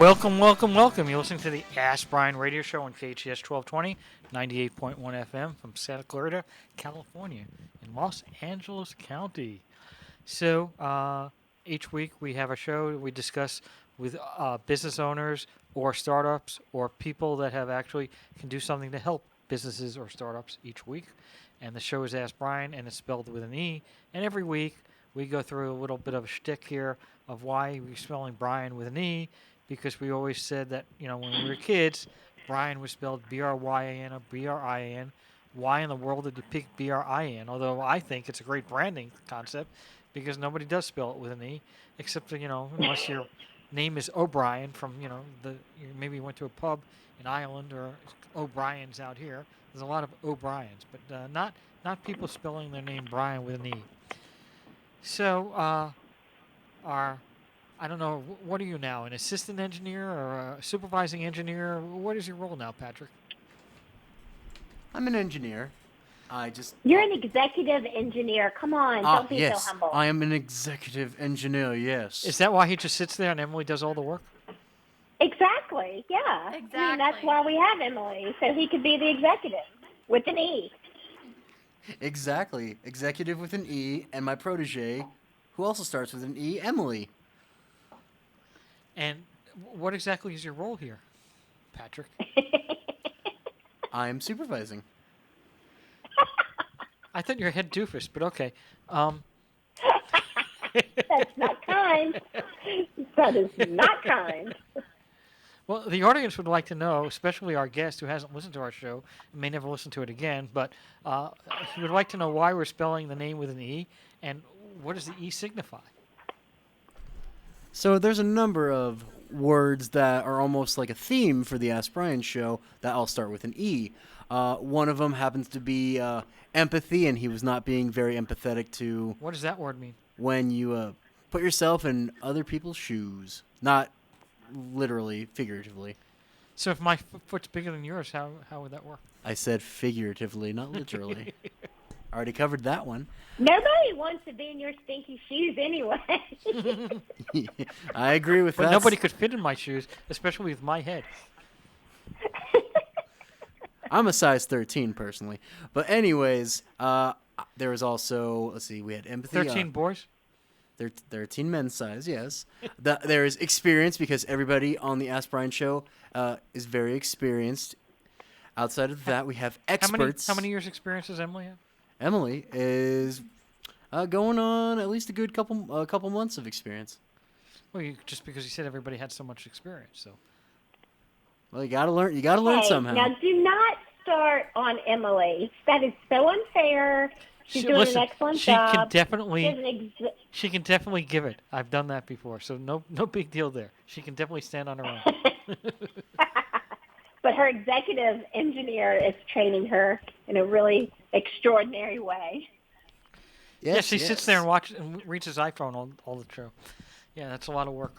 Welcome, welcome, welcome. You're listening to the Ask Brien radio show on KHTS 1220, 98.1 FM from Santa Clarita, California, in Los Angeles County. So, each week we have a show that we discuss with business owners or startups or people that have actually can do something to help businesses or startups each week. And the show is Ask Brien, and it's spelled with an E. And every week we go through a little bit of a shtick here of why we're spelling Brien with an E, because we always said that, when we were kids, Brien was spelled B-R-Y-A-N or B-R-I-A-N. Why in the world did you pick B-R-I-N? Although I think it's a great branding concept because nobody does spell it with an E, except for, unless your name is O'Brien from, maybe you went to a pub in Ireland or O'Brien's out here. There's a lot of O'Briens, but not people spelling their name Brien with an E. So, I don't know, what are you now, an assistant engineer or a supervising engineer? What is your role now, Patrick? I'm an engineer. You're an executive engineer. Come on, don't be so humble. I am an executive engineer, yes. Is that why he just sits there and Emily does all the work? Exactly, yeah. Exactly. I mean, that's why we have Emily, so he could be the executive with an E. Exactly. Executive with an E, and my protege, who also starts with an E, Emily. And what exactly is your role here, Patrick? I'm supervising. I thought you were head doofus, but okay. That's not kind. That is not kind. Well, the audience would like to know, especially our guest who hasn't listened to our show and may never listen to it again, but he would like to know why we're spelling the name with an E and what does the E signify? So there's a number of words that are almost like a theme for the Ask Brien show that all start with an E. One of them happens to be empathy, and he was not being very empathetic to... What does that word mean? When you put yourself in other people's shoes. Not literally, figuratively. So if my foot's bigger than yours, how would that work? I said figuratively, not literally. Already covered that one. Nobody wants to be in your stinky shoes anyway. I agree with that. But nobody could fit in my shoes, especially with my head. I'm a size 13, personally. But anyways, there was also, let's see, we had empathy. 13 boys? 13 men's size, yes. There is experience, because everybody on the Ask Brien show is very experienced. Outside of that, we have experts. How many years experience does Emily have? Emily is going on at least a good couple months of experience. Well, just because you said everybody had so much experience, so. Well, you gotta learn. You gotta learn somehow. Now, do not start on Emily. That is so unfair. She's doing an excellent job. She can definitely give it. I've done that before, so no big deal there. She can definitely stand on her own. But her executive engineer is training her in a really extraordinary way. Yes, he sits there and reads his iPhone all the show. Yeah, that's a lot of work.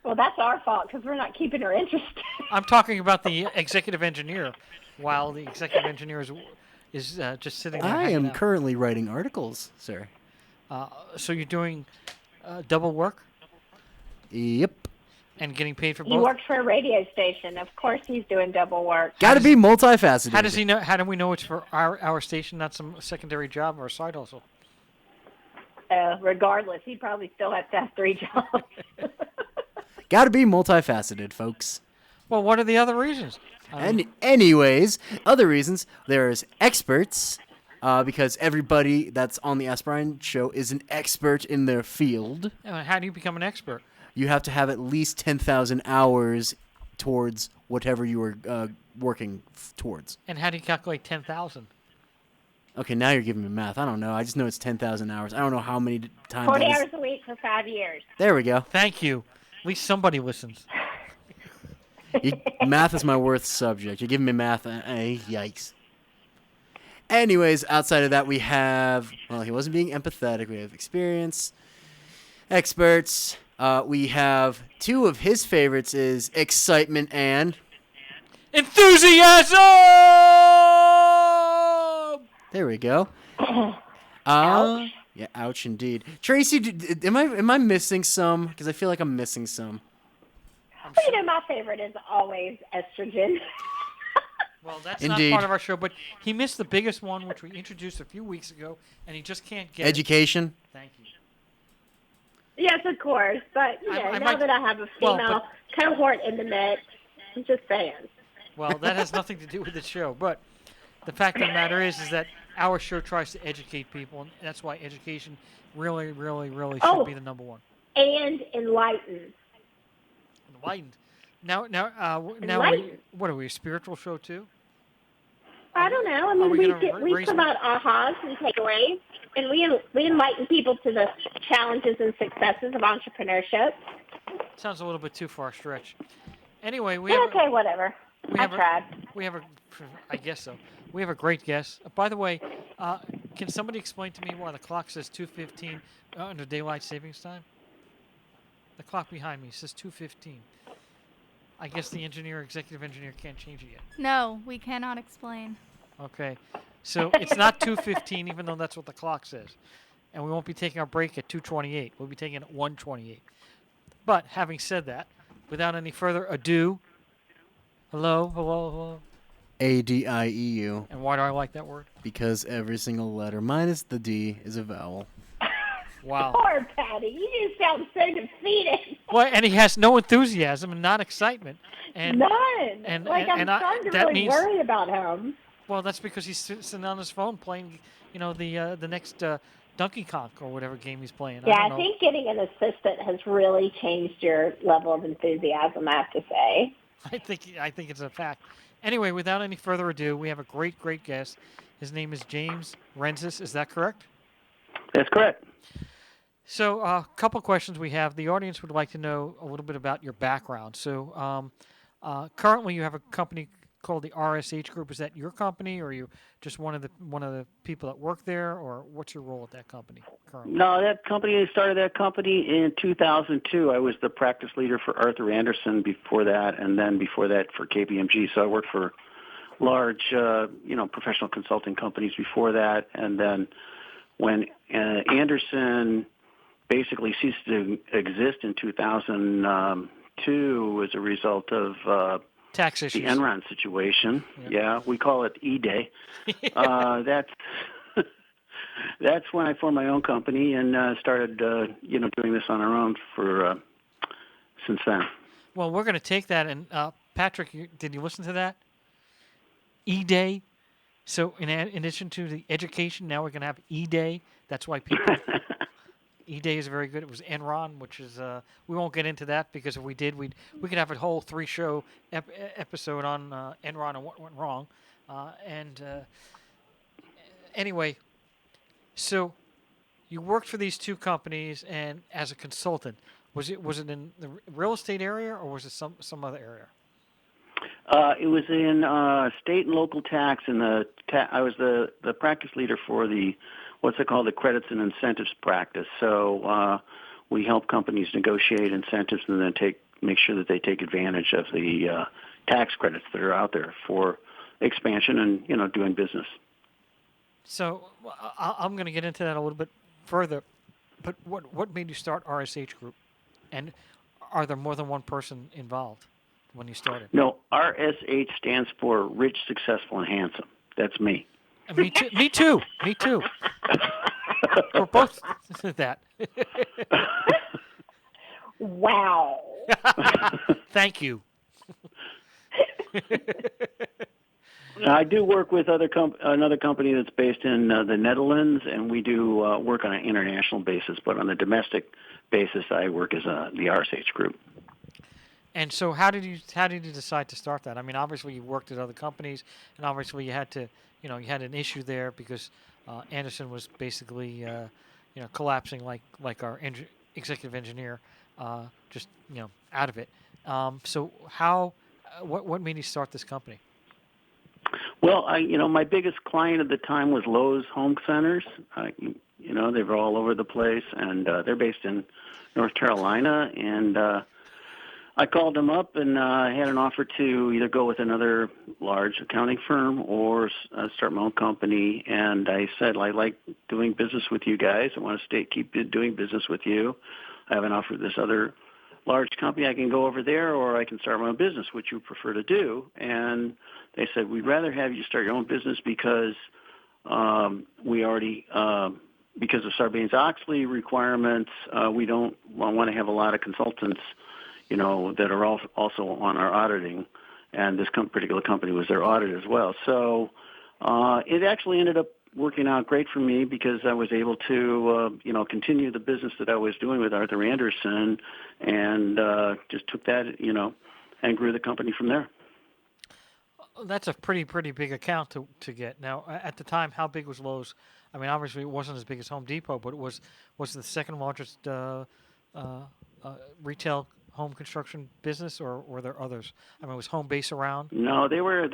Well, that's our fault because we're not keeping her interested. I'm talking about the executive engineer, while the executive engineer is just sitting there. I am currently writing articles, sir. So you're doing double work? Yep. And getting paid for both? He works for a radio station. Of course he's doing double work. Gotta be multifaceted. How does he know? How do we know it's for our station, not some secondary job or a side hustle? Regardless, he probably still has to have 3 jobs. Gotta be multifaceted, folks. Well, what are the other reasons? Anyways, other reasons, there's experts, because everybody that's on the Ask Brien show is an expert in their field. How do you become an expert? You have to have at least 10,000 hours towards whatever you are working towards. And how do you calculate 10,000? Okay, now you're giving me math. I don't know. I just know it's 10,000 hours. I don't know how many times 40 hours a week for 5 years. There we go. Thank you. At least somebody listens. Math is my worst subject. You're giving me math. Yikes. Anyways, outside of that, we have... Well, he wasn't being empathetic. We have experience, experts... we have 2 of his favorites is excitement and... enthusiasm! There we go. Ouch. Yeah, ouch indeed. Traci, am I missing some? Because I feel like I'm missing some. you know, my favorite is always estrogen. Well, that's Indeed. not part of our show, but he missed the biggest one, which we introduced a few weeks ago, and he just can't get Education. it. Thank you. Yes, of course. But, you know, I now might- that I have a well, female cohort in the mix, I'm just saying. Well, that has nothing to do with the show, but the fact of the matter is that our show tries to educate people, and that's why education really, really, really should be the number one. And enlightened. Enlightened. Now, Enlightened. what are we? A spiritual show too? I don't know. I mean, we promote ahas and takeaways, and we enlighten people to the challenges and successes of entrepreneurship. Sounds a little bit too far stretch. Anyway, Okay, whatever. I tried. I guess so. We have a great guest. By the way, can somebody explain to me why the clock says 2:15 under daylight savings time? The clock behind me says 2:15. I guess the executive engineer can't change it yet. No, we cannot explain. Okay. So it's not 2:15, even though that's what the clock says. And we won't be taking our break at 2:28. We'll be taking it at 1:28. But having said that, without any further ado, hello. ADIEU. And why do I like that word? Because every single letter minus the D is a vowel. Wow. Poor Patty. You just sound so defeated. Well, and he has no enthusiasm and not excitement. And None. And, I'm starting to really worry about him. Well, that's because he's sitting on his phone playing, the next Donkey Kong or whatever game he's playing. Yeah, I think getting an assistant has really changed your level of enthusiasm, I have to say. I think it's a fact. Anyway, without any further ado, we have a great guest. His name is James Renzas. Is that correct? That's correct. So, a couple questions we have. The audience would like to know a little bit about your background. So, currently you have a company called the RSH Group. Is that your company, or are you just one of the people that work there, or what's your role at that company currently? No, that company, I started that company in 2002. I was the practice leader for Arthur Andersen before that, and then before that for KPMG. So I worked for large, professional consulting companies before that, and then when Andersen basically ceased to exist in 2002 as a result of tax issues. The Enron situation. Yeah, we call it E-Day. That's when I formed my own company and started, doing this on our own for since then. Well, we're going to take that, and Patrick, did you listen to that? E-Day. So in addition to the education, now we're going to have E-Day. That's why people... E-Day is very good. It was Enron, which is we won't get into that because if we did, we could have a whole 3-show episode on Enron and what went wrong. Anyway, so you worked for these two companies and as a consultant. Was it in the real estate area or was it some other area? It was in state and local tax, and I was the practice leader for the what's it called, the credits and incentives practice. So we help companies negotiate incentives and then make sure that they take advantage of the tax credits that are out there for expansion and doing business. So I'm going to get into that a little bit further. But what made you start RSH Group, and are there more than one person involved when you started? No, RSH stands for Rich, Successful, and Handsome. That's me. Me too. We're both that. Wow. Thank you. I do work with another company that's based in the Netherlands, and we do work on an international basis. But on a domestic basis, I work as the RSH Group. And so, how did you decide to start that? I mean, obviously you worked at other companies, and obviously you had to, you had an issue there because Andersen was basically, collapsing like our executive engineer, just out of it. So what made you start this company? Well, my biggest client at the time was Lowe's Home Centers. They were all over the place, and they're based in North Carolina, and I called them up and had an offer to either go with another large accounting firm or start my own company. And I said, I like doing business with you guys. I want to keep doing business with you. I have an offer with this other large company, I can go over there, or I can start my own business. Which you prefer to do? And they said, we'd rather have you start your own business because we already, because of Sarbanes-Oxley requirements, we don't want to have a lot of consultants, that are also on our auditing. And this particular company was their audit as well. So it actually ended up working out great for me because I was able to, continue the business that I was doing with Arthur Anderson, and just took that, and grew the company from there. That's a pretty big account to get. Now, at the time, how big was Lowe's? I mean, obviously it wasn't as big as Home Depot, but it was the second largest retail home construction business, or were there others? I mean, was Home Base around? No, they were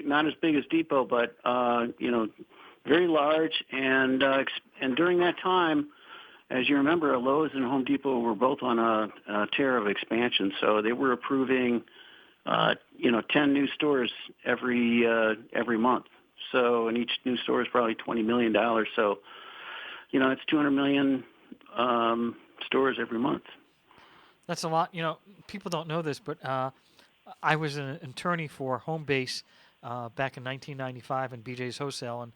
not as big as Depot, but very large. And during that time, as you remember, Lowe's and Home Depot were both on a tear of expansion. So they were approving 10 new stores every month. So, and each new store is probably $20 million. So, it's 200 million stores every month. That's a lot. People don't know this, but I was an attorney for Home Base back in 1995 in BJ's Wholesale, and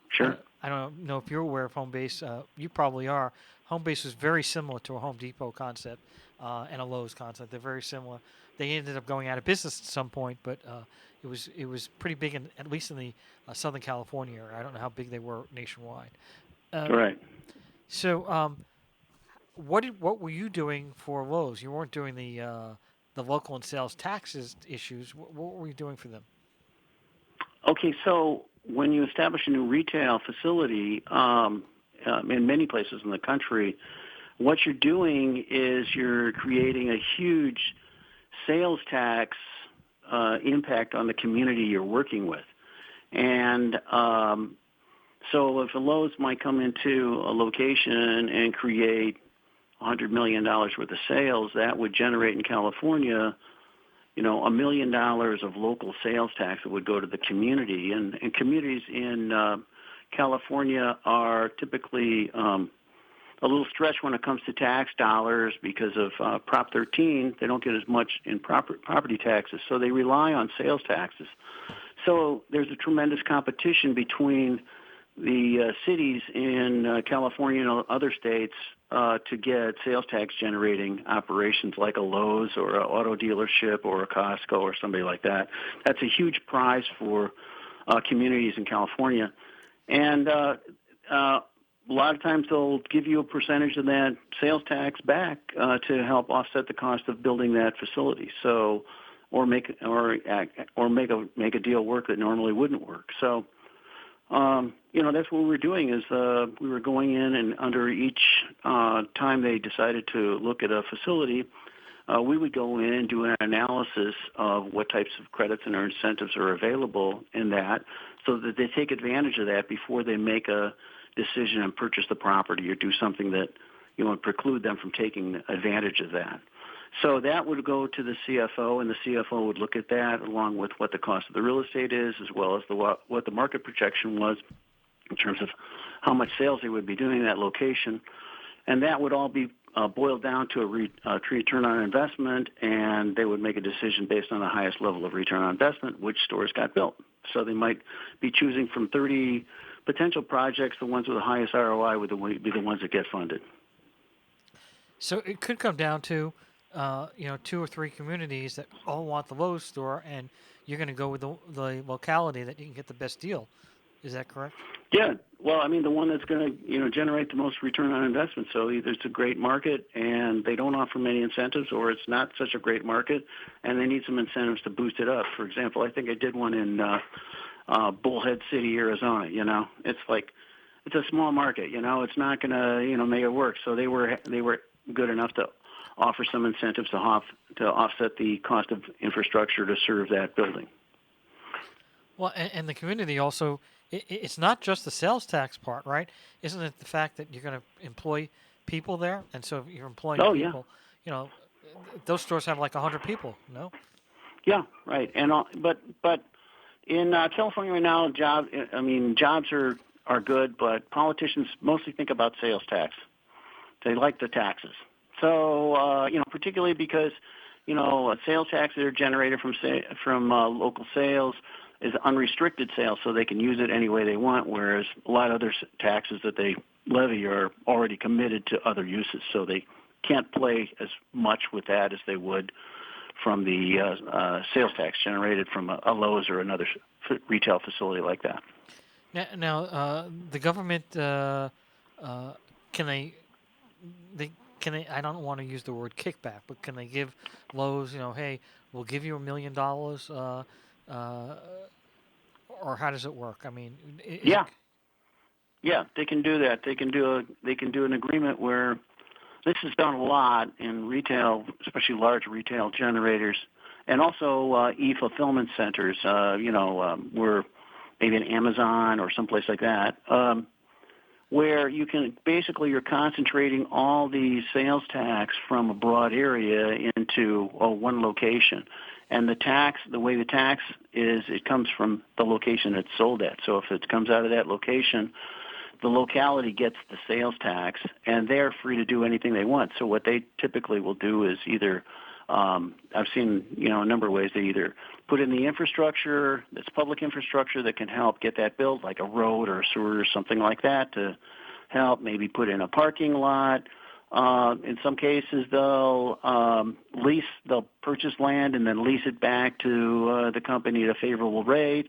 sure. I don't know if you're aware of Home Base. You probably are. Home Base was very similar to a Home Depot concept and a Lowe's concept. They're very similar. They ended up going out of business at some point, but it was pretty big, at least in the Southern California area. I don't know how big they were nationwide. Right. So, what were you doing for Lowe's? You weren't doing the local and sales taxes issues. What were you doing for them? Okay, so when you establish a new retail facility in many places in the country, what you're doing is you're creating a huge sales tax impact on the community you're working with. And so if a Lowe's might come into a location and create $100 million worth of sales, that would generate in California, $1 million of local sales tax that would go to the community. And communities in California are typically a little stretched when it comes to tax dollars because of Prop 13. They don't get as much in property taxes, so they rely on sales taxes. So there's a tremendous competition between the cities in California and other states to get sales tax generating operations like a Lowe's or an auto dealership or a Costco or somebody like that. That's a huge prize for communities in California. And a lot of times they'll give you a percentage of that sales tax back to help offset the cost of building that facility. So, or make a deal work that normally wouldn't work. So, that's what we were doing is we were going in, and under each time they decided to look at a facility, we would go in and do an analysis of what types of credits and or incentives are available in that, so that they take advantage of that before they make a decision and purchase the property or do something that would preclude them from taking advantage of that. So that would go to the CFO, and the CFO would look at that along with what the cost of the real estate is, as well as what the market projection was in terms of how much sales they would be doing in that location. And that would all be boiled down to a return on investment, and they would make a decision based on the highest level of return on investment, which stores got built. So they might be choosing from 30 potential projects. The ones with the highest ROI would be the ones that get funded. So it could come down to 2 or 3 communities that all want the Lowe's store, and you're going to go with the locality that you can get the best deal. Is that correct? Yeah. Well, I mean, the one that's going to generate the most return on investment. So either it's a great market and they don't offer many incentives, or it's not such a great market and they need some incentives to boost it up. For example, I think I did one in Bullhead City, Arizona. It's like it's a small market. It's not going to make it work. So they were good enough to offer some incentives to offset the cost of infrastructure to serve that building. Well, and the community also, it's not just the sales tax part, right? Isn't it the fact that you're going to employ people there? And so if you're employing people, those stores have like 100 people, no? Yeah, right. And but in California right now, jobs are good, but politicians mostly think about sales tax. They like the taxes. So, particularly because, sales taxes are generated from local sales is unrestricted sales, so they can use it any way they want, whereas a lot of other taxes that they levy are already committed to other uses, so they can't play as much with that as they would from the sales tax generated from a Lowe's or another retail facility like that. Now, the government, can they, I don't want to use the word kickback, but can they give Lowe's, hey, we'll give you $1 million, or how does it work? I mean, yeah, they can do that. They can do an agreement where this is done a lot in retail, especially large retail generators, and also e-fulfillment centers. Where maybe an Amazon or someplace like that, where you can you're concentrating all the sales tax from a broad area into one location. And the way the tax is, it comes from the location it's sold at. So if it comes out of that location, the locality gets the sales tax, and they're free to do anything they want. So what they typically will do is either, I've seen, a number of ways, they either put in the infrastructure, that's public infrastructure that can help get that built, like a road or a sewer or something like that to help, maybe put in a parking lot. In some cases, they'll purchase land and then lease it back to the company at a favorable rate.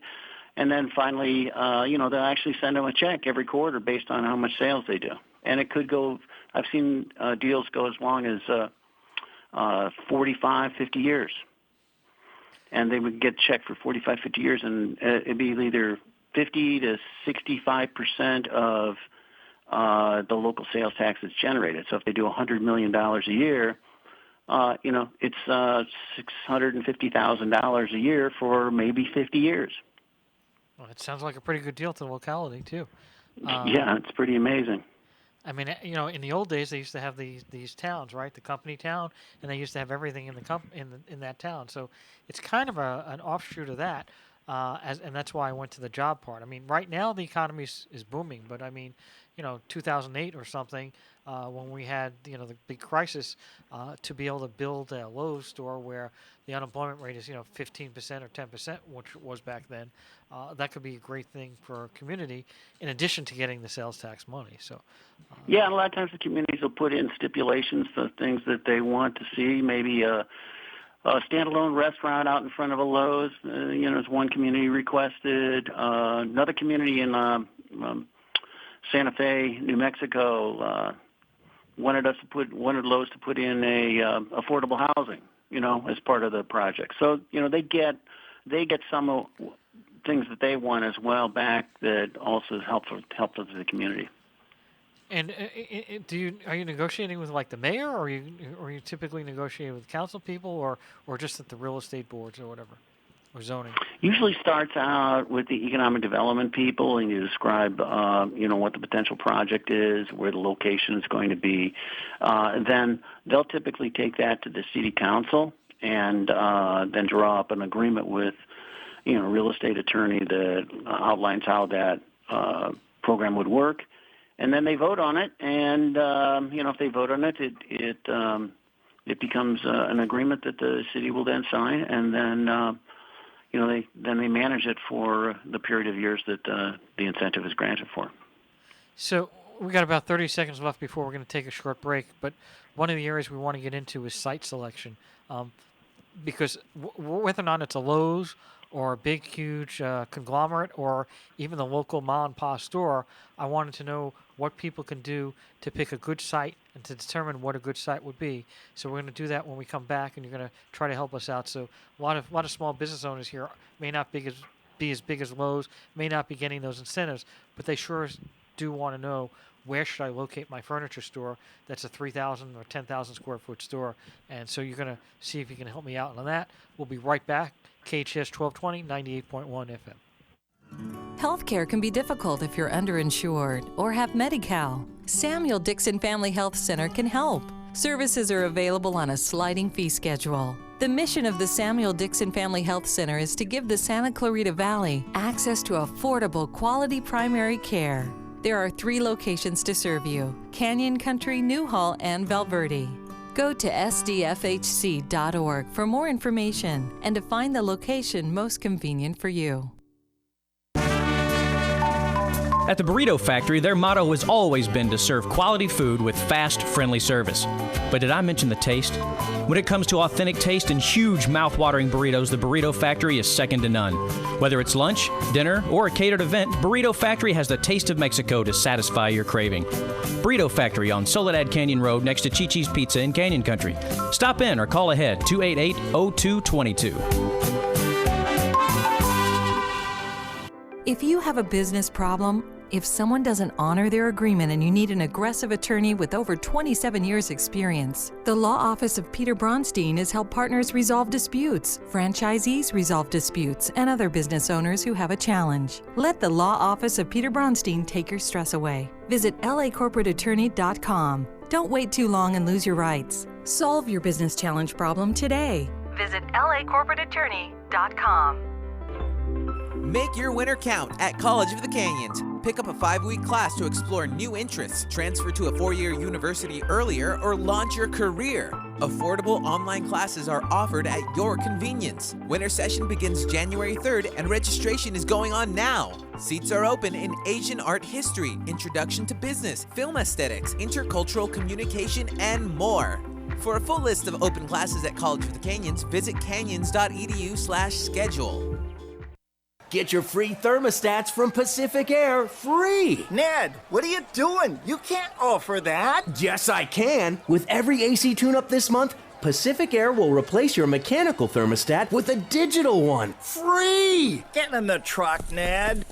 And then finally, they'll actually send them a check every quarter based on how much sales they do. And it could go, I've seen deals go as long as 45, 50 years. And they would get a check for 45, 50 years, and it'd be either 50 to 65% of the local sales tax that's generated. So if they do $100 million a year, it's $650,000 a year for maybe 50 years. Well, it sounds like a pretty good deal to the locality, too. Yeah, it's pretty amazing. I mean, in the old days, they used to have these towns, right? The company town, and they used to have everything in in that town. So it's kind of an offshoot of that, and that's why I went to the job part. I mean, right now the economy is booming, but I mean, 2008 or something, when we had the big crisis, to be able to build a Lowe's store where the unemployment rate is 15% or 10%, which it was back then, that could be a great thing for a community, in addition to getting the sales tax money. So. Yeah, and a lot of times the communities will put in stipulations for things that they want to see. Maybe a standalone restaurant out in front of a Lowe's, as one community requested. Another community in Santa Fe, New Mexico, wanted Lowe's to put in a affordable housing, as part of the project. So they get some things that they want as well back that also helpful to the community. And are you negotiating with like the mayor, or are you typically negotiating with council people, or just at the real estate boards or whatever, or zoning? Usually starts out with the economic development people, and you describe what the potential project is, where the location is going to be. Then they'll typically take that to the city council and then draw up an agreement with a real estate attorney that outlines how that program would work. And then they vote on it, and if they vote on it, it becomes an agreement that the city will then sign, and then they manage it for the period of years that the incentive is granted for. So we got about 30 seconds left before we're going to take a short break. But one of the areas we want to get into is site selection, because whether or not it's a Lowe's or a big, huge conglomerate, or even the local mom-and-pop store, I wanted to know what people can do to pick a good site and to determine what a good site would be. So we're going to do that when we come back, and you're going to try to help us out. So a lot of small business owners here may not be as big as Lowe's, may not be getting those incentives, but they sure do want to know, where should I locate my furniture store that's a 3,000 or 10,000 square foot store. And so you're going to see if you can help me out on that. We'll be right back. KHTS 1220, 98.1 FM. Healthcare can be difficult if you're underinsured or have Medi-Cal. Samuel Dixon Family Health Center can help. Services are available on a sliding fee schedule. The mission of the Samuel Dixon Family Health Center is to give the Santa Clarita Valley access to affordable, quality primary care. There are 3 locations to serve you: Canyon Country, Newhall, and Valverde. Go to sdfhc.org for more information and to find the location most convenient for you. At the Burrito Factory, their motto has always been to serve quality food with fast, friendly service. But did I mention the taste? When it comes to authentic taste and huge mouth-watering burritos, the Burrito Factory is second to none. Whether it's lunch, dinner, or a catered event, Burrito Factory has the taste of Mexico to satisfy your craving. Burrito Factory on Soledad Canyon Road next to Chi-Chi's Pizza in Canyon Country. Stop in or call ahead 288-0222. If you have a business problem, if someone doesn't honor their agreement and you need an aggressive attorney with over 27 years' experience, the Law Office of Peter Bronstein has helped partners resolve disputes, franchisees resolve disputes, and other business owners who have a challenge. Let the Law Office of Peter Bronstein take your stress away. Visit lacorporateattorney.com. Don't wait too long and lose your rights. Solve your business challenge problem today. Visit lacorporateattorney.com. Make your winter count at College of the Canyons. Pick up a 5-week class to explore new interests, transfer to a 4-year university earlier, or launch your career. Affordable online classes are offered at your convenience. Winter session begins January 3rd and registration is going on now. Seats are open in Asian art history, introduction to business, film aesthetics, intercultural communication, and more. For a full list of open classes at College of the Canyons, visit canyons.edu/schedule. Get your free thermostats from Pacific Air, free! Ned, what are you doing? You can't offer that. Yes, I can. With every AC tune-up this month, Pacific Air will replace your mechanical thermostat with a digital one, free! Get in the truck, Ned.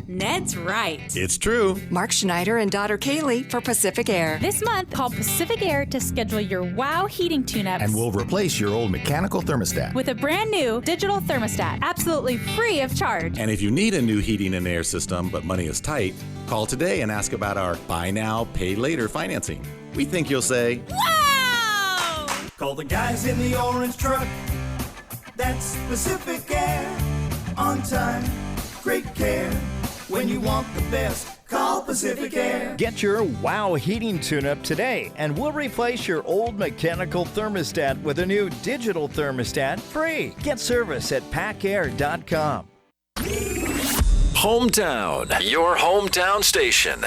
Ned's right. It's true. Mark Schneider and daughter Kaylee for Pacific Air. This month, call Pacific Air to schedule your WOW heating tune-ups. And we'll replace your old mechanical thermostat with a brand new digital thermostat, absolutely free of charge. And if you need a new heating and air system, but money is tight, call today and ask about our buy now, pay later financing. We think you'll say, wow! Call the guys in the orange truck. That's Pacific Air. On time, great care. When you want the best, call Pacific Air. Get your WOW heating tune-up today, and we'll replace your old mechanical thermostat with a new digital thermostat free. Get service at pacair.com. Hometown, your hometown station.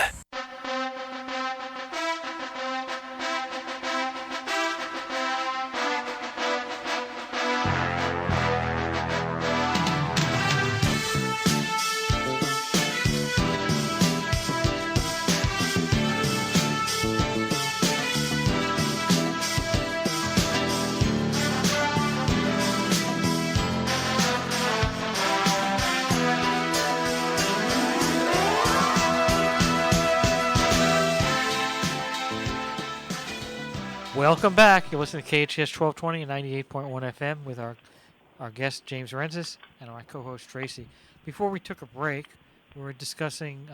Welcome back. You're listening to KHTS 1220 and 98.1 FM with our guest, James Renzas, and my co-host, Traci. Before we took a break, we were discussing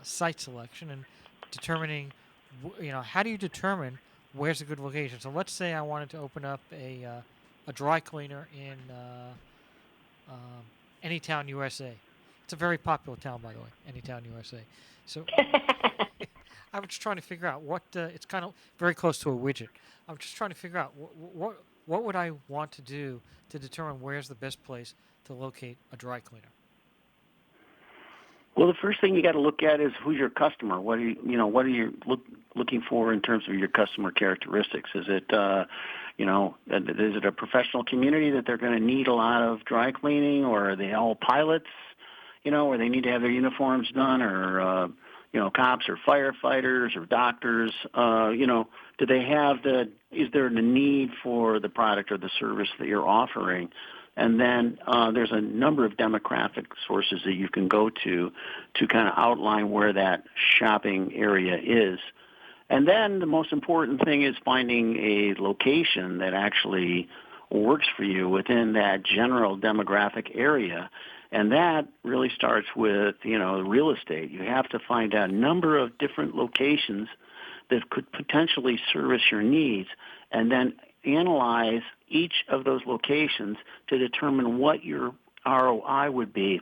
site selection and determining, how do you determine where's a good location? So let's say I wanted to open up a dry cleaner in Anytown, USA. It's a very popular town, by the way, Anytown, USA. So I was just trying to figure out what it's kind of very close to a widget. I'm just trying to figure out what would I want to do to determine where's the best place to locate a dry cleaner. Well, the first thing you got to look at is who's your customer. What are you looking for in terms of your customer characteristics? Is it is it a professional community that they're going to need a lot of dry cleaning, or are they all pilots? Where they need to have their uniforms done, or cops or firefighters or doctors, do they have is there the need for the product or the service that you're offering? And then there's a number of demographic sources that you can go to kind of outline where that shopping area is. And then the most important thing is finding a location that actually works for you within that general demographic area. And that really starts with, real estate. You have to find a number of different locations that could potentially service your needs, and then analyze each of those locations to determine what your ROI would be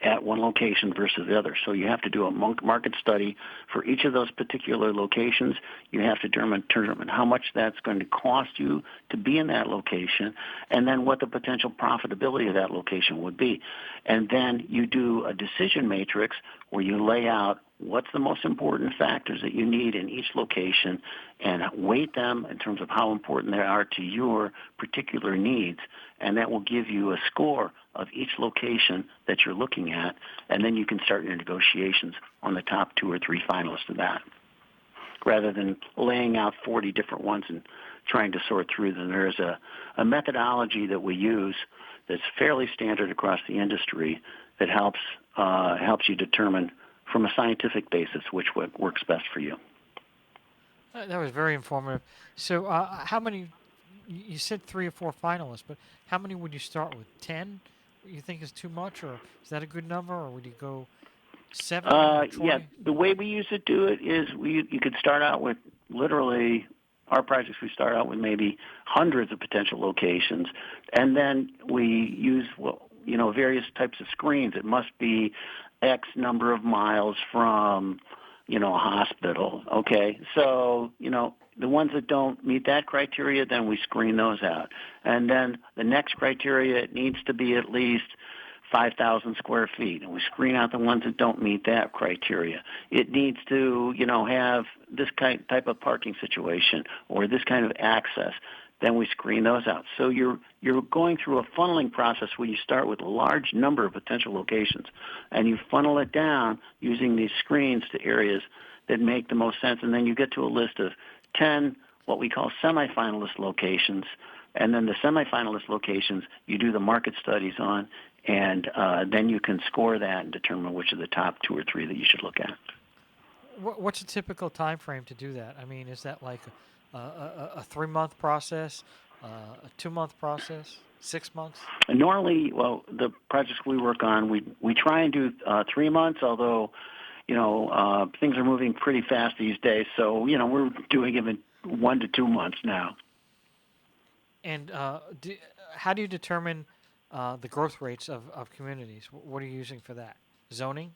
at one location versus the other. So you have to do a market study for each of those particular locations. You have to determine how much that's going to cost you to be in that location, and then what the potential profitability of that location would be. And then you do a decision matrix where you lay out what's the most important factors that you need in each location and weight them in terms of how important they are to your particular needs. And that will give you a score of each location that you're looking at, and then you can start your negotiations on the top 2 or 3 finalists of that, rather than laying out 40 different ones and trying to sort through them. There's a methodology that we use that's fairly standard across the industry that helps you determine from a scientific basis which works best for you. That was very informative. So how many, you said 3 or 4 finalists, but how many would you start with? 10 you think is too much, or is that a good number, or would you go 7 or 20? Yeah, the way we used to do it is you could start out with literally, our projects we start out with maybe hundreds of potential locations, and then we use various types of screens. It must be X number of miles from a hospital. Okay, so the ones that don't meet that criteria, then we screen those out. And then the next criteria, it needs to be at least 5,000 square feet, and we screen out the ones that don't meet that criteria. It needs to, have this type of parking situation or this kind of access. Then we screen those out. So you're going through a funneling process where you start with a large number of potential locations, and you funnel it down using these screens to areas that make the most sense, and then you get to a list of 10 what we call semifinalist locations, and then the semifinalist locations you do the market studies on, and then you can score that and determine which of the top 2 or 3 that you should look at. What's a typical time frame to do that? I mean, is that like a 3-month process, a 2-month process, 6 months? Normally, the projects we work on, we try and do 3 months, although things are moving pretty fast these days, so we're doing it in 1 to 2 months now. And how do you determine the growth rates of communities? What are you using for that? Zoning?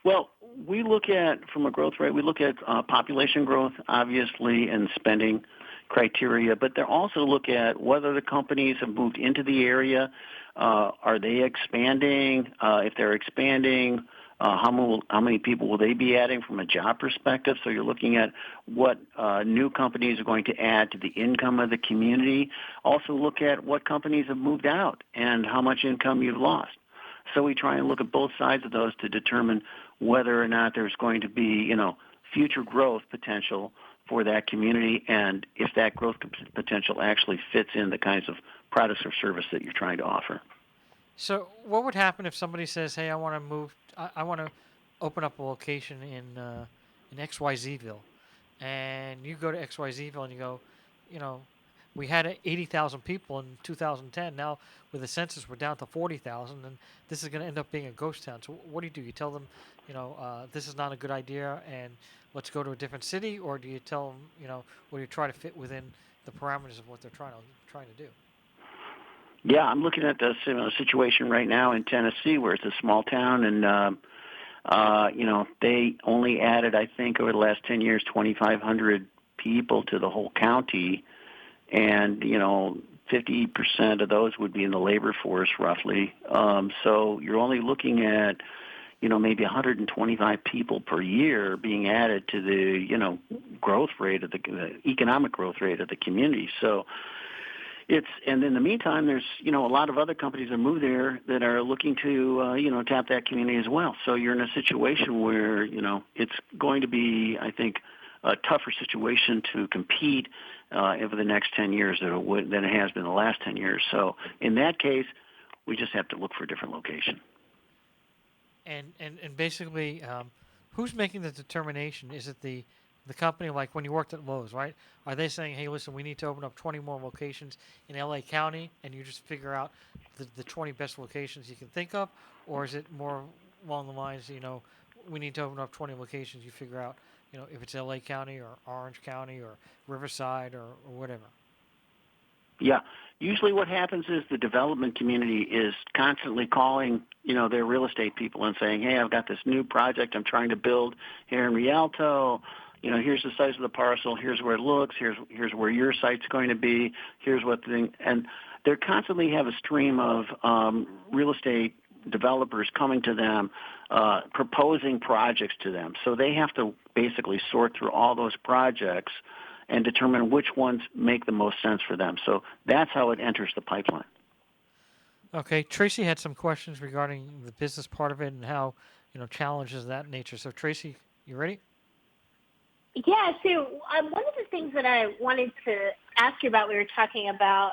Well, we look at, from a growth rate, we look at population growth, obviously, and spending criteria, but they also look at whether the companies have moved into the area. Are they expanding? If they're expanding, how many people will they be adding from a job perspective? So you're looking at what new companies are going to add to the income of the community. Also look at what companies have moved out and how much income you've lost. So we try and look at both sides of those to determine whether or not there's going to be, future growth potential for that community, and if that growth potential actually fits in the kinds of products or service that you're trying to offer. So what would happen if somebody says, hey, I want to move, I want to open up a location in XYZville, and you go to XYZville and you go, we had 80,000 people in 2010. Now, with the census, we're down to 40,000, and this is going to end up being a ghost town. So what do? You tell them, this is not a good idea, and let's go to a different city, or do you tell them, or you try to fit within the parameters of what they're trying to do? Yeah, I'm looking at the situation right now in Tennessee, where it's a small town, and they only added, I think, over the last 10 years, 2,500 people to the whole county. And, 50% of those would be in the labor force, roughly. So you're only looking at, maybe 125 people per year being added to the, growth rate of the economic growth rate of the community. So and in the meantime, there's, a lot of other companies that move there that are looking to, tap that community as well. So you're in a situation where, it's going to be, I think, a tougher situation to compete over the next 10 years than it has been the last 10 years. So in that case, we just have to look for a different location. And basically, who's making the determination? Is it the company, like when you worked at Lowe's, right? Are they saying, hey, listen, we need to open up 20 more locations in L.A. County, and you just figure out the 20 best locations you can think of? Or is it more along the lines, we need to open up 20 locations, you figure out, if it's L.A. County or Orange County or Riverside or whatever? Yeah, usually what happens is the development community is constantly calling, their real estate people and saying, hey, I've got this new project I'm trying to build here in Rialto. Here's the size of the parcel. Here's where it looks. Here's where your site's going to be. Here's what and they constantly have a stream of real estate developers coming to them, proposing projects to them. So they have to basically sort through all those projects and determine which ones make the most sense for them. So that's how it enters the pipeline. Okay, Traci had some questions regarding the business part of it and how, challenges of that nature. So Traci, you ready? Yeah, so one of the things that I wanted to ask you about, we were talking about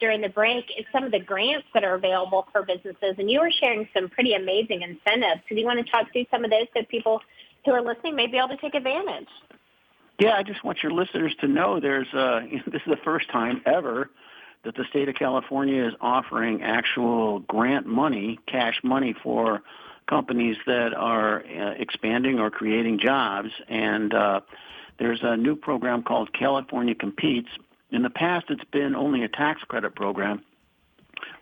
during the break, is some of the grants that are available for businesses, and you were sharing some pretty amazing incentives. So do you want to talk through some of those so people who are listening may be able to take advantage? Yeah, I just want your listeners to know this is the first time ever that the state of California is offering actual grant money, cash money for companies that are expanding or creating jobs. And there's a new program called California Competes. In the past, it's been only a tax credit program,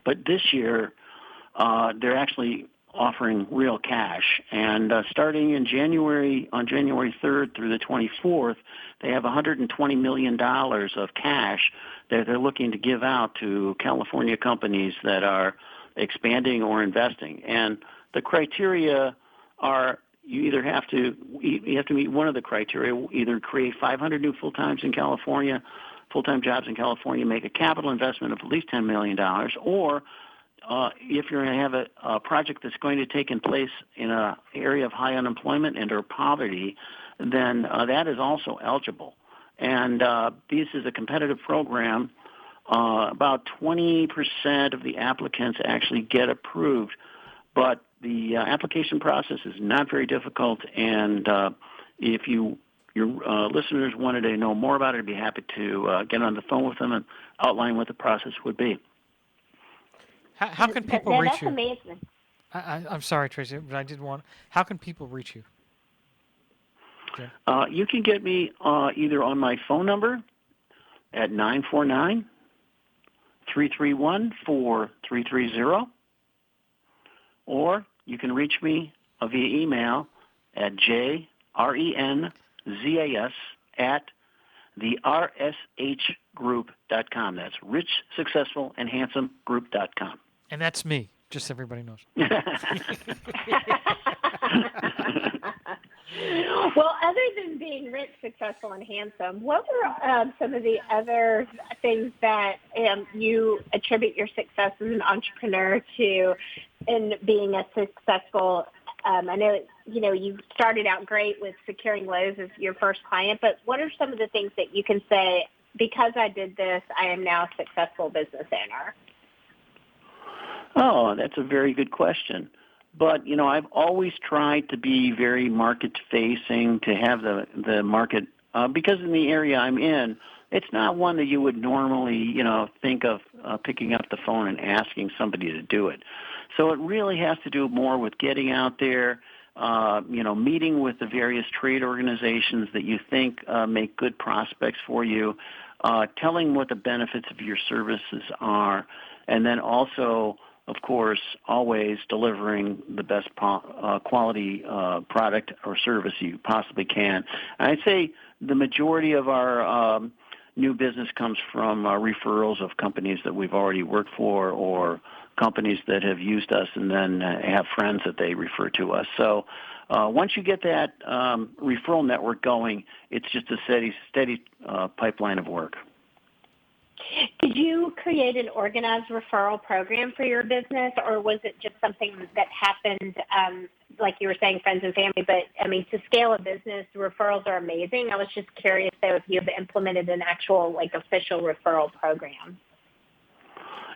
but this year they're actually offering real cash. And starting in on January 3rd through the 24th, they have $120 million of cash that they're looking to give out to California companies that are expanding or investing. And the criteria are you have to meet one of the criteria, either create 500 new full-time jobs in California, make a capital investment of at least $10 million, or if you're going to have a project that's going to take in place in an area of high unemployment and or poverty, then that is also eligible. And this is a competitive program. About 20% of the applicants actually get approved, but the application process is not very difficult. And if your listeners wanted to know more about it, I'd be happy to get on the phone with them and outline what the process would be. How can people reach you? That's amazing. I'm sorry, Traci, but how can people reach you? Okay. You can get me either on my phone number at 949-331-4330, or you can reach me via email at jrenzas@the RSHgroup.com. That's Rich, Successful, and Handsome Group.com. And that's me, just so everybody knows. Well, other than being rich, successful, and handsome, what were some of the other things that you attribute your success as an entrepreneur to in being a successful? I know, you started out great with securing Lowe's as your first client, but what are some of the things that you can say, because I did this, I am now a successful business owner? Oh, that's a very good question. But, I've always tried to be very market-facing, to have the market, because in the area I'm in, it's not one that you would normally, think of picking up the phone and asking somebody to do it. So it really has to do more with getting out there, meeting with the various trade organizations that you think make good prospects for you, telling what the benefits of your services are, and then also, of course, always delivering the best quality product or service you possibly can. And I'd say the majority of our new business comes from referrals of companies that we've already worked for, or companies that have used us and then have friends that they refer to us. So once you get that referral network going, it's just a steady pipeline of work. Did you create an organized referral program for your business, or was it just something that happened, like you were saying, friends and family? But, to scale a business, referrals are amazing. I was just curious, though, if you've implemented an actual, official referral program.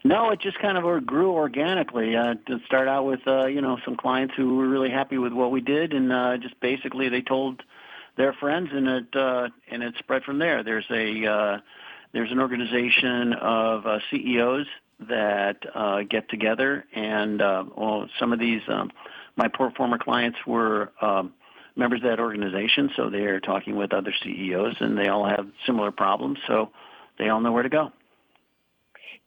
No, it just kind of grew organically. To start out with, some clients who were really happy with what we did, and just basically they told their friends, and it spread from there. There's an organization of CEOs that get together, and some of these, my former clients were members of that organization, so they're talking with other CEOs, and they all have similar problems, so they all know where to go.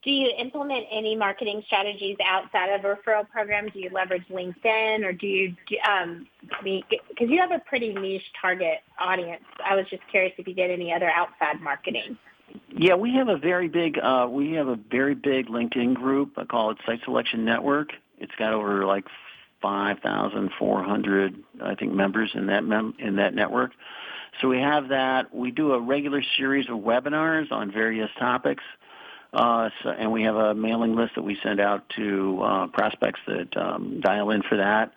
Do you implement any marketing strategies outside of a referral program? Do you leverage LinkedIn, or do you, because you have a pretty niche target audience. I was just curious if you did any other outside marketing. Yeah, we have a very big LinkedIn group. I call it Site Selection Network. It's got over like 5,400, I think, members in that network. So we have that. We do a regular series of webinars on various topics, and we have a mailing list that we send out to prospects that dial in for that.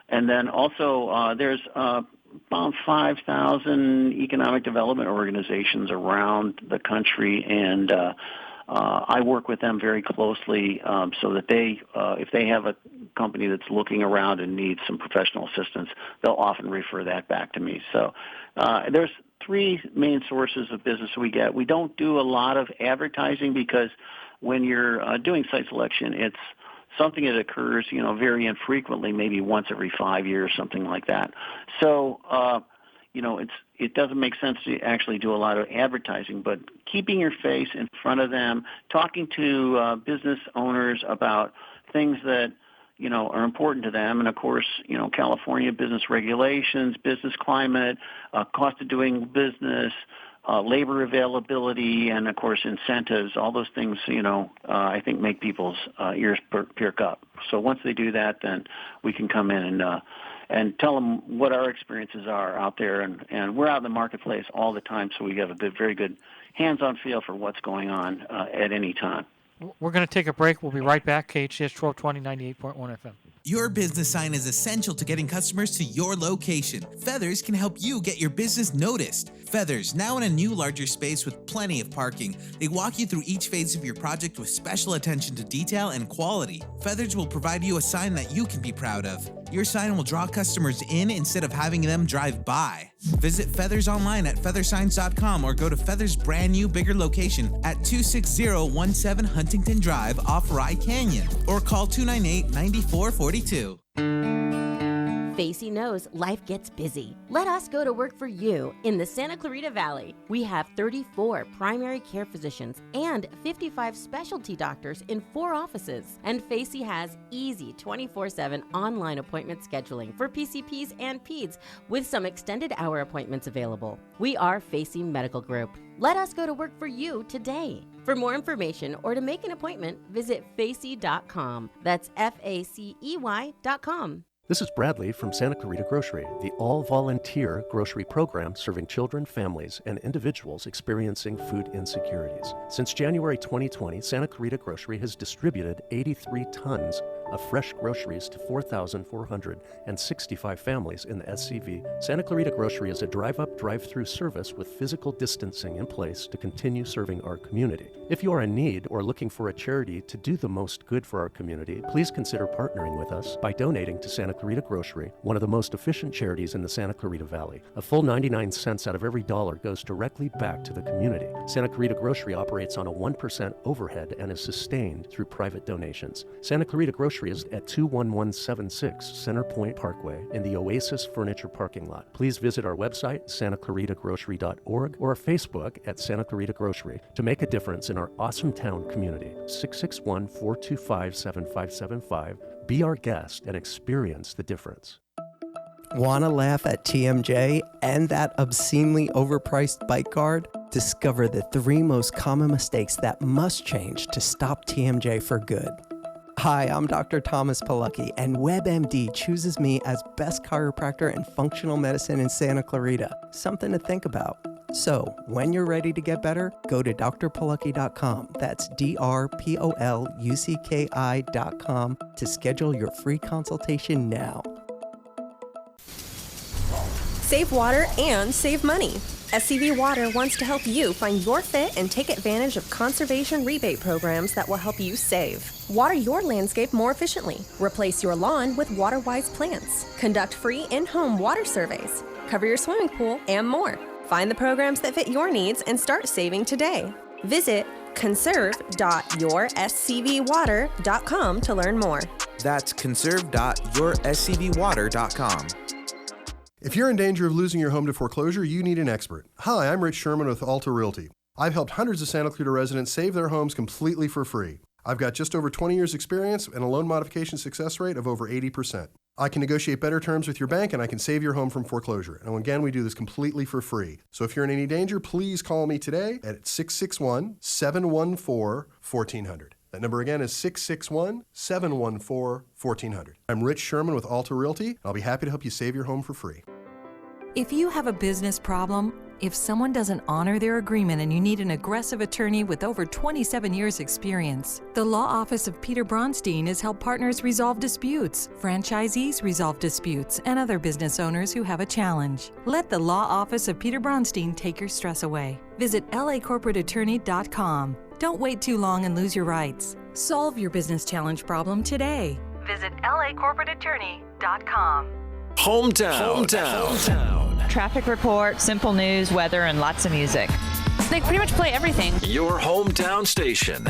And then also there's about 5,000 economic development organizations around the country, and I work with them very closely so that if they have a company that's looking around and needs some professional assistance, they'll often refer that back to me. So there's three main sources of business we get. We don't do a lot of advertising because when you're doing site selection, it's something that occurs, very infrequently, maybe once every 5 years, something like that. So, it doesn't make sense to actually do a lot of advertising, but keeping your face in front of them, talking to business owners about things that, are important to them. And of course, California business regulations, business climate, cost of doing business, labor availability, and of course incentives, all those things, I think make people's ears perk up. So once they do that, then we can come in and tell them what our experiences are out there. And we're out in the marketplace all the time, so we have a very good hands-on feel for what's going on at any time. We're going to take a break. We'll be right back. KHTS 1220, 98.1 FM. Your business sign is essential to getting customers to your location. Feathers can help you get your business noticed. Feathers, now in a new larger space with plenty of parking. They walk you through each phase of your project with special attention to detail and quality. Feathers will provide you a sign that you can be proud of. Your sign will draw customers in instead of having them drive by. Visit Feathers online at feathersigns.com or go to Feathers' brand new bigger location at 26017 Huntington Drive off Rye Canyon or call 298-9442. Facey knows life gets busy. Let us go to work for you in the Santa Clarita Valley. We have 34 primary care physicians and 55 specialty doctors in 4 offices. And Facey has easy 24/7 online appointment scheduling for PCPs and PEDS with some extended hour appointments available. We are Facey Medical Group. Let us go to work for you today. For more information or to make an appointment, visit facey.com. That's FACEY.com. This is Bradley from Santa Clarita Grocery, the all-volunteer grocery program serving children, families, and individuals experiencing food insecurities. Since January 2020, Santa Clarita Grocery has distributed 83 tons of fresh groceries to 4,465 families in the SCV. Santa Clarita Grocery is a drive-up, drive-through service with physical distancing in place to continue serving our community. If you are in need or looking for a charity to do the most good for our community, please consider partnering with us by donating to Santa Clarita Grocery, one of the most efficient charities in the Santa Clarita Valley. A full 99 cents out of every dollar goes directly back to the community. Santa Clarita Grocery operates on a 1% overhead and is sustained through private donations. Santa Clarita Grocery is at 21176 Center Point Parkway in the Oasis Furniture parking lot. Please visit our website, santaclaritagrocery.org, or our Facebook at Santa Clarita Grocery to make a difference in our awesome town community. 661-425-7575. Be our guest and experience the difference. Wanna laugh at TMJ and that obscenely overpriced bike guard? Discover the 3 most common mistakes that must change to stop TMJ for good. Hi, I'm Dr. Thomas Pilecki, and WebMD chooses me as best chiropractor and functional medicine in Santa Clarita. Something to think about. So, when you're ready to get better, go to drpilecki.com. That's drpolucki.com to schedule your free consultation now. Save water and save money. SCV Water wants to help you find your fit and take advantage of conservation rebate programs that will help you save. Water your landscape more efficiently. Replace your lawn with water-wise plants. Conduct free in-home water surveys. Cover your swimming pool and more. Find the programs that fit your needs and start saving today. Visit conserve.yourscvwater.com to learn more. That's conserve.yourscvwater.com. If you're in danger of losing your home to foreclosure, you need an expert. Hi, I'm Rich Sherman with Alta Realty. I've helped hundreds of Santa Clarita residents save their homes completely for free. I've got just over 20 years experience and a loan modification success rate of over 80%. I can negotiate better terms with your bank and I can save your home from foreclosure. And again, we do this completely for free. So if you're in any danger, please call me today at 661-714-1400. That number again is 661-714-1400. I'm Rich Sherman with Alta Realty. I'll be happy to help you save your home for free. If you have a business problem, if someone doesn't honor their agreement and you need an aggressive attorney with over 27 years experience, the Law Office of Peter Bronstein has helped partners resolve disputes, franchisees resolve disputes, and other business owners who have a challenge. Let the Law Office of Peter Bronstein take your stress away. Visit lacorporateattorney.com. Don't wait too long and lose your rights. Solve your business challenge problem today. Visit lacorporateattorney.com. Hometown. Traffic report, simple news, weather, and lots of music. They pretty much play everything. Your hometown station.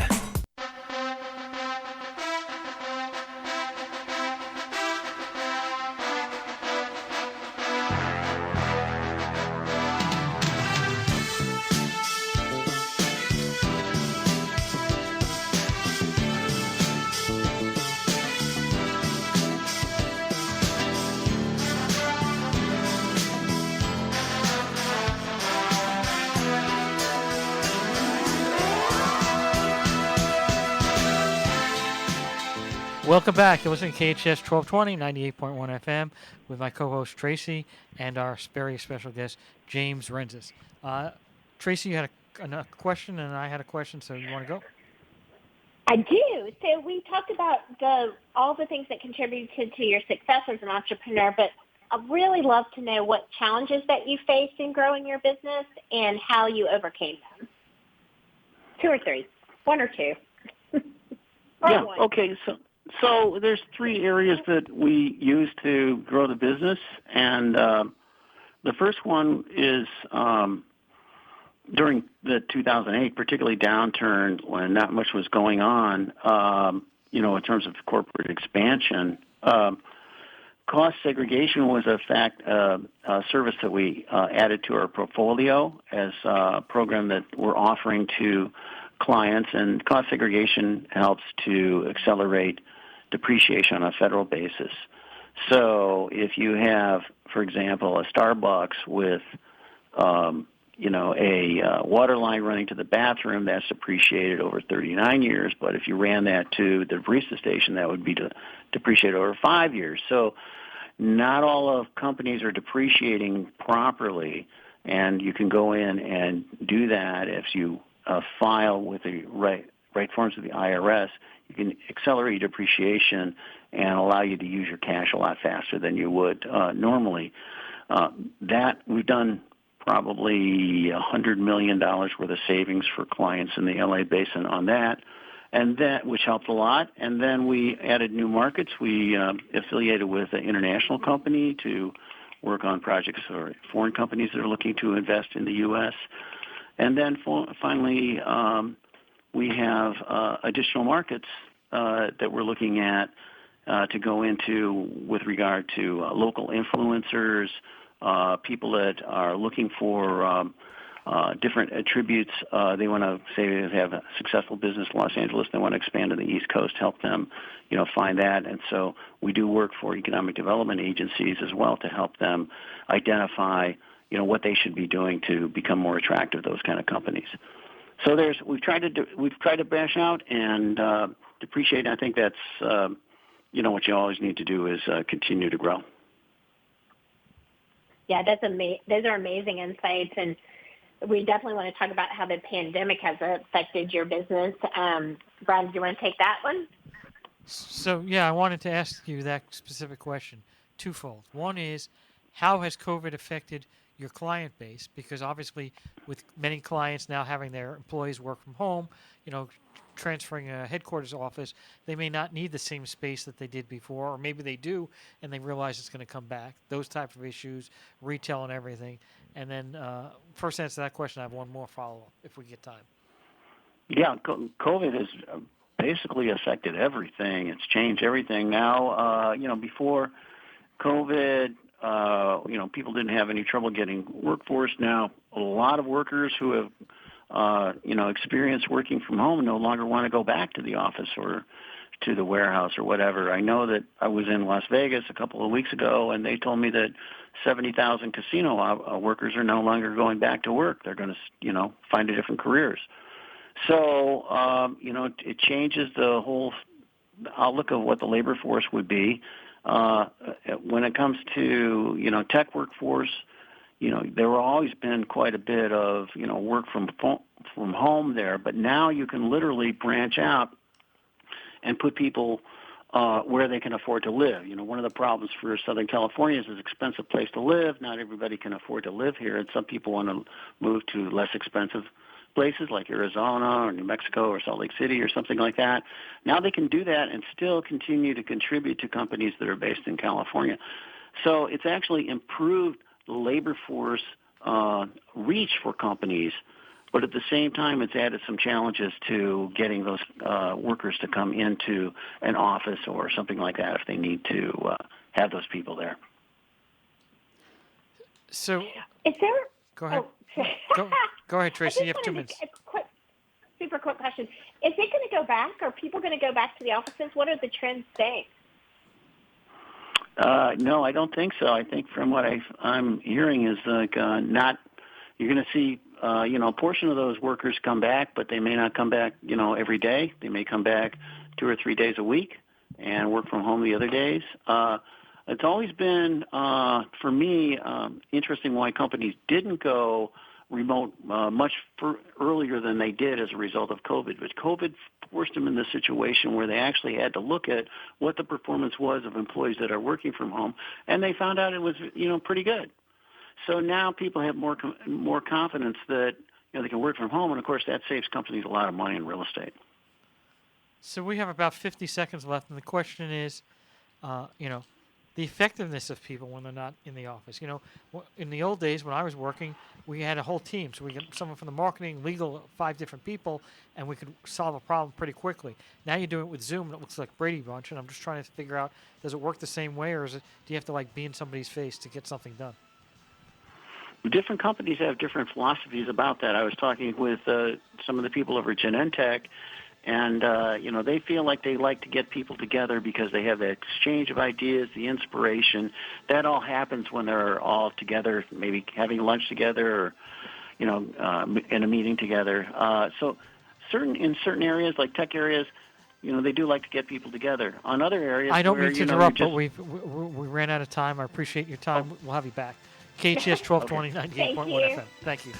Welcome back. You're listening to KHTS 1220, 98.1 FM with my co-host Traci and our very special guest, James Renzas. Traci, you had a question and I had a question, so you want to go? I do. So we talked about all the things that contributed to your success as an entrepreneur, but I'd really love to know what challenges that you faced in growing your business and how you overcame them. 2 or 3. 1 or 2. Yeah, okay, So there's 3 areas that we use to grow the business, and the first one is during the 2008, particularly downturn when not much was going on, in terms of corporate expansion. Cost segregation was a service that we added to our portfolio as a program that we're offering to clients, and cost segregation helps to accelerate depreciation on a federal basis. So if you have, for example, a Starbucks with, a water line running to the bathroom, that's depreciated over 39 years. But if you ran that to the barista station, that would be depreciated over 5 years. So not all of companies are depreciating properly, and you can go in and do that if you file with the right forms of the IRS. You can accelerate depreciation and allow you to use your cash a lot faster than you would normally. That we've done probably $100 million worth of savings for clients in the LA basin on that, which helped a lot. And then we added new markets. We affiliated with an international company to work on projects for foreign companies that are looking to invest in the U.S. And then finally, we have additional markets that we're looking at to go into with regard to local influencers, people that are looking for different attributes. They want to say they have a successful business in Los Angeles. They want to expand to the East Coast, help them, find that. And so we do work for economic development agencies as well to help them identify, what they should be doing to become more attractive to those kind of companies. So we've tried to branch out and depreciate. I think that's what you always need to do is continue to grow. Yeah, those are amazing insights, and we definitely want to talk about how the pandemic has affected your business. Brien, do you want to take that one? So, yeah, I wanted to ask you that specific question, twofold. One is, how has COVID affected your client base? Because obviously, with many clients now having their employees work from home, transferring a headquarters office, they may not need the same space that they did before, or maybe they do, and they realize it's going to come back. Those type of issues, retail and everything. And then, first answer to that question, I have one more follow-up, if we get time. Yeah, COVID has basically affected everything. It's changed everything. Now, before COVID, people didn't have any trouble getting workforce. Now, a lot of workers who have experience working from home no longer want to go back to the office or to the warehouse or whatever. I know that I was in Las Vegas a couple of weeks ago, and they told me that 70,000 casino workers are no longer going back to work. They're going to, find a different careers. So, it changes the whole outlook of what the labor force would be. When it comes to, tech workforce, there were always been quite a bit of, work from home there, but now you can literally branch out and put people where they can afford to live. One of the problems for Southern California is it's an expensive place to live. Not everybody can afford to live here, and some people want to move to less expensive places like Arizona or New Mexico or Salt Lake City or something like that. Now they can do that and still continue to contribute to companies that are based in California. So it's actually improved the labor force reach for companies, but at the same time it's added some challenges to getting those workers to come into an office or something like that if they need to have those people there. So, is there... Go ahead. Go ahead, Tracy. You have 2 minutes. Super quick question. Is it going to go back? Are people going to go back to the offices? What are the trends saying? No, I don't think so. I think from what I'm hearing is not. You're going to see, a portion of those workers come back, but they may not come back, every day. They may come back 2 or 3 days a week and work from home the other days. It's always been, for me, interesting why companies didn't go remote much earlier than they did as a result of COVID. But COVID forced them in this situation where they actually had to look at what the performance was of employees that are working from home, and they found out it was, pretty good. So now people have more confidence that they can work from home, and of course that saves companies a lot of money in real estate. So we have about 50 seconds left, and the question is, the effectiveness of people when they're not in the office. In the old days when I was working, we had a whole team. So we got someone from the marketing, legal, 5 different people, and we could solve a problem pretty quickly. Now you do it with Zoom, and it looks like Brady Bunch, and I'm just trying to figure out, does it work the same way, or do you have to be in somebody's face to get something done? Different companies have different philosophies about that. I was talking with some of the people over at Genentech, and, they feel like they like to get people together because they have the exchange of ideas, the inspiration. That all happens when they're all together, maybe having lunch together or, in a meeting together. So in certain areas, like tech areas, they do like to get people together. On other areas, I don't mean to interrupt, but we ran out of time. I appreciate your time. We'll have you back. KHTS 1220, 98.1 FM. Thank you.